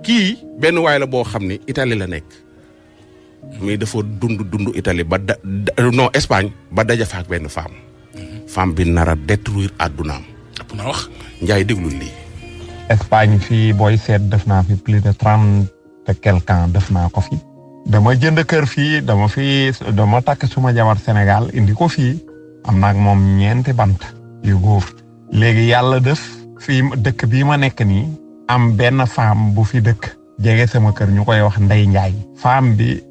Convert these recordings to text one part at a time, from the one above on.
kii benn waay la boo xam ne Italie la nekk mais dafa dund Italie ba non Espagne ba daja fa ak benn femme bi nar a détruire àddunaam. ëpp na wax. Njaay déglul lii. Espagne fii booy seet def naa fi plus de 30 et quelque ans def naa ko fi. dama jënd kër fii dama takk suma jabar Sénégal indi ko fii am naag moom 9 bant yu góor. léegi yàlla def fii dëkk bii ma nekk nii am benn femme bu fi dëkk jege sama kër ñu koy wax Ndey Njaay. femme bi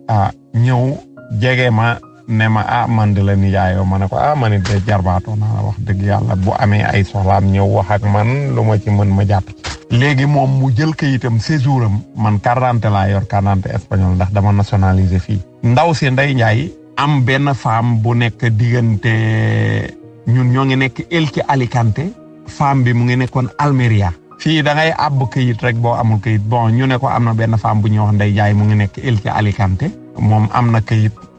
ñëw jege ma ne ma man de la nijaayoo ma ne ko man it de jarbaatoo naa la wax dëgg yàlla bu amee ay soxlaam ñëw wax ak man lu ma ci mën ma jàpp. léegi moom mu jël kayitam séjour am man carte d'identité laa yor carte d'identité espagnol ndax dama nationalisé fii. ndaw si Ndey Njaay am benn femme bu nekk diggante ñun ñoo ngi nekk Elche Alicante femme bi mu ngi nekkoon Almeria. fii da ngay àbb kayit rek boo amul kayit bon ñu ne ko am na benn femme bu ñuy wax Ndey Njaay mu ngi nekk Elche Alicante moom am na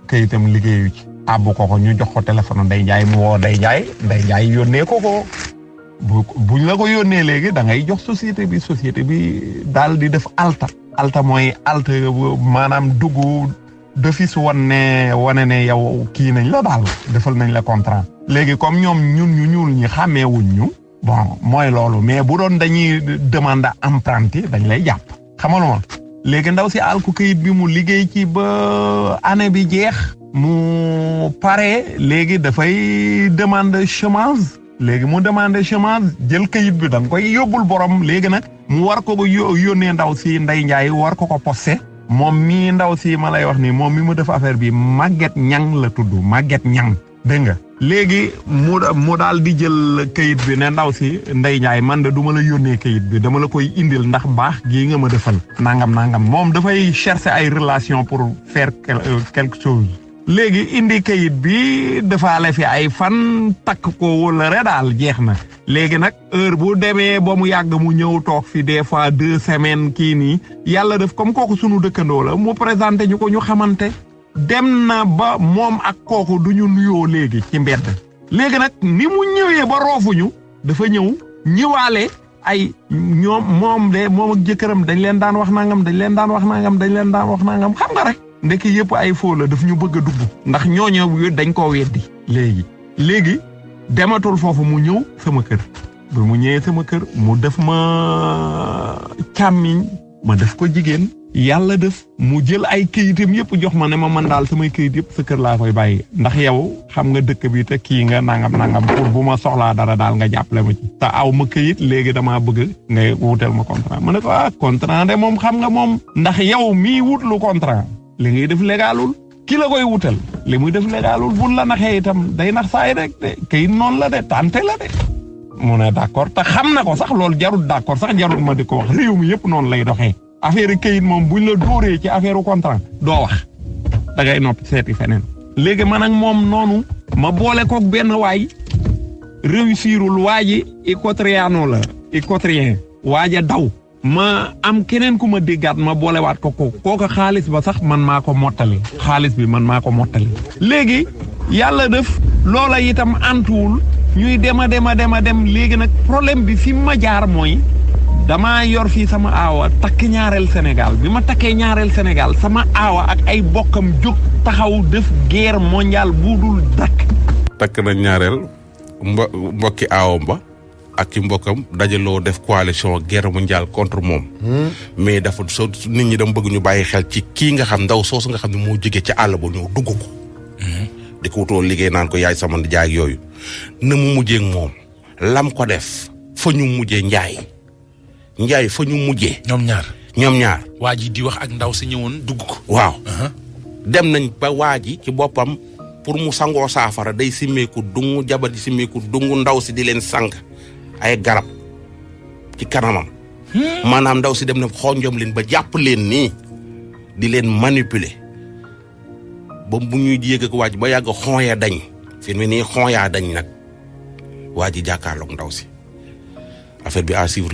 kayitam liggéeyu ci àbb ko ñu jox ko téléphone Ndey Njaay mu woo Ndey Njaay yónnee ko buñ la ko yónnee léegi da ngay jox société bi daal di def alta mooy alta maanaam dugg d'office wane ne yow kii nañ la daal defal nañ la contrat. léegi comme ñoom ñun ñu ñuul ñi xàmmeewuñ ñu bon mooy loolu mais bu doon dañuy demande emprunté dañ lay jàpp xamaluma léegi ndaw si àll ku kayit bi mu liggéey ci ba année bi jeex mu pare léegi dafay demande chômage. léegi mu demandé chômage jël kayit bi da nga koy yóbbul borom léegi nag mu war ko yónnee ndaw si Ndey Njaay war ko posté moom mii ndaw si ma lay wax ni moom mi mu def affaire bi Maguette Ñang la tudd Maguette Ñang dégg nga léegi mu daal di jël kayit bi ne ndaw si Ndey Njaay man de du ma la yónnee kayit bi dama la koy indil ndax baax gii nga ma defal nangam moom dafay chercher ay relation pour faire quelque chose. léegi indi kayit bi defaale fi ay fan takk ko wala daal jeex na léegi nag heure bu demee ba mu yàgg mu ñëw toog fi des fois 2 semaines kii nii yàlla def comme kooku sunu dëkkandoo la mu présenté ñu ko ñu xamante dem na ba moom ak kooku du ñu nuyoo léegi ci mbedd. léegi nag ni mu ñëwee ba roofuñu dafa ñëwaale ay moom ak jëkkëram dañ leen daan wax nangam xam nga rek. ndekki yëpp ay foo la daf ñu bëgg a dugg ndax ñooñu dañ koo weddi léegi dematul foofu mu ñëw sama kër ba mu ñëwee sama kër mu def ma càmmiñ ma def ko jigéen yàlla def mu jël ay këyitam yëpp jox ma ne ma man daal samay këyit yëpp sa kër laa koy bàyyi ndax yow xam nga dëkk bi te kii nga nangam pour bu ma soxlaa dara daal nga jàppale ma ci te aw ma këyit léegi damaa bëgg ngay wutal ma contrat ma ne ko contrat de moom xam nga moom ndax yow mii wutlu contrat li ngay def légalul ki la koy wutal li muy def légalul buñ la naxee itam day nax saay rek de kayit noonu la de tante la de mu ne d'accord te xam na ko sax loolu jarul d'accord sax jarul ma di ko wax réew mi yëpp noonu lay doxee affaire kayit moom buñ la dóoree ci affaire contrat doo wax da ngay noppi seeti feneen léegi man ak moom noonu ma boole koog benn waay réussirul waa ji équatorien waaja daw ma am keneen ku ma déggaat ma boolewaat ko kooku xaalis ba sax man maa ko mottali léegi yàlla def loola itam antuwul ñuy dem léegi nag problème bi fi ma jaar mooy damaa yor fii sama aawa takk ñaareel Sénégal bi ma takkee ñaareel Sénégal sama aawa ak ay bokkam jóg taxaw def guerre mondiale bu dul dakk takk na ñaareel mbokki aawam ba ak ci mbokkam dajaloo def coalition guerre mondiale contre moom. mais dafa soo nit ñi dama bëgg ñu bàyyi xel ci kii nga xam ndaw soosu nga xam ne moo jógee ci àll ba ñëw dugg ko. di ko wutoo liggéey naan ko yaay sama jaay ak yooyu. na mu mujjee ak moom lam ko def fa ñu mujjee njaay fa ñu mujjee. ñoom ñaar. waa ji di wax ak ndaw si ñëwoon dugg ko. waaw. dem nañ ba waa ji ci boppam pour mu sangoo saafara day simmeeku dungu jabar ji simmeeku dungu ndaw si di leen sang. ay garab ci kanamam maanaam ndaw si dem na xonjom leen ba jàpp leen nii di leen manipuler ba bu ñuy yéeg ak waaj ba yàgg xonyaa dañ fi mu nii xonyaa dañ nag waa ji jàkkaarloog ndaw si affaire bi à suivre la